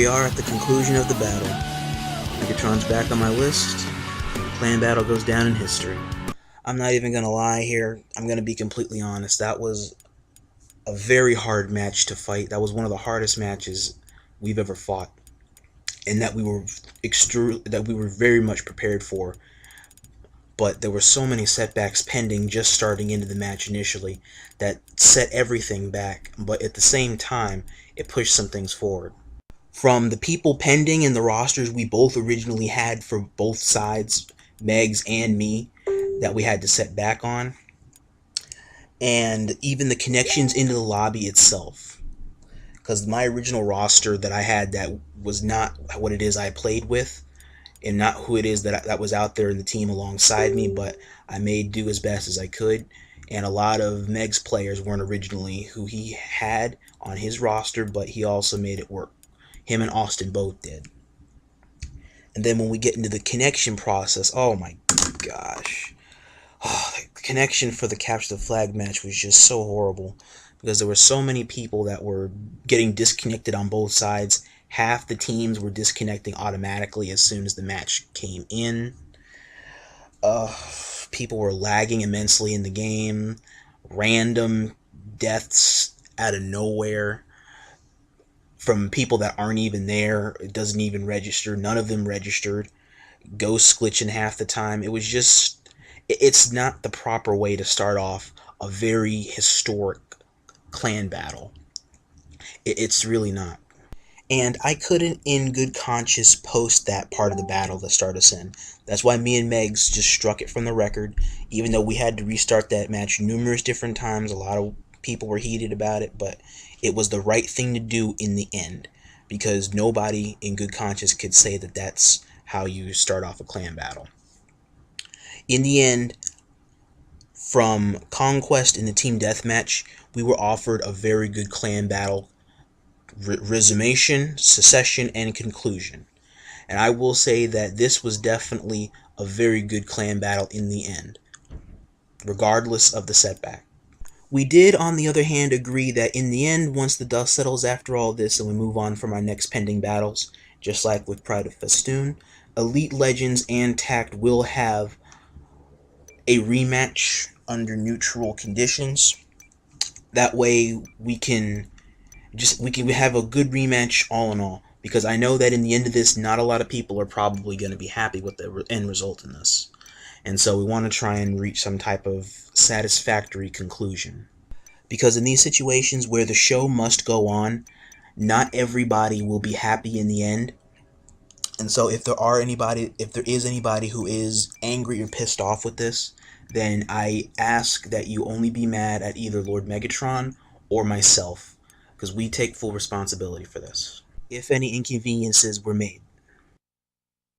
we are at the conclusion of the battle. Megatron's back on my list. Clan Battle goes down in history. I'm not even gonna lie here. I'm gonna be completely honest. That was a very hard match to fight. That was one of the hardest matches we've ever fought, and that we were very much prepared for. But there were so many setbacks pending just starting into the match initially that set everything back, but at the same time, it pushed some things forward. From the people pending in the rosters we both originally had for both sides, Megs and me, that we had to set back on, and even the connections into the lobby itself. Because my original roster that I had, that was not what it is I played with, and not who it is that was out there in the team alongside me, but I made do as best as I could. And a lot of Meg's players weren't originally who he had on his roster, but he also made it work. Him and Austin both did. And then when we get into the connection process, oh my gosh. Oh, the connection for the Capture the Flag match was just so horrible, because there were so many people that were getting disconnected on both sides. Half the teams were disconnecting automatically as soon as the match came in. People were lagging immensely in the game. Random deaths out of nowhere from people that aren't even there. It doesn't even register. None of them registered. Ghosts glitching half the time. It was just... It's not the proper way to start off a very historic clan battle. It's really not. And I couldn't in good conscience post that part of the battle that started us in. That's why me and Megs just struck it from the record, even though we had to restart that match numerous different times. A lot of people were heated about it, but it was the right thing to do in the end, because nobody in good conscience could say that that's how you start off a clan battle. In the end, from Conquest in the team deathmatch, we were offered a very good clan battle resummation, secession, and conclusion. And I will say that this was definitely a very good clan battle in the end, regardless of the setback. We did, on the other hand, agree that in the end, once the dust settles after all this and we move on from our next pending battles, just like with Pride of Festoon, Elite Legends and TACT will have a rematch under neutral conditions. That way we can have a good rematch all in all, because I know that in the end of this, not a lot of people are probably going to be happy with the end result in this. And so we want to try and reach some type of satisfactory conclusion. Because in these situations where the show must go on, not everybody will be happy in the end. And so if there is anybody who is angry or pissed off with this, then I ask that you only be mad at either Lord Megatron or myself, because we take full responsibility for this, if any inconveniences were made.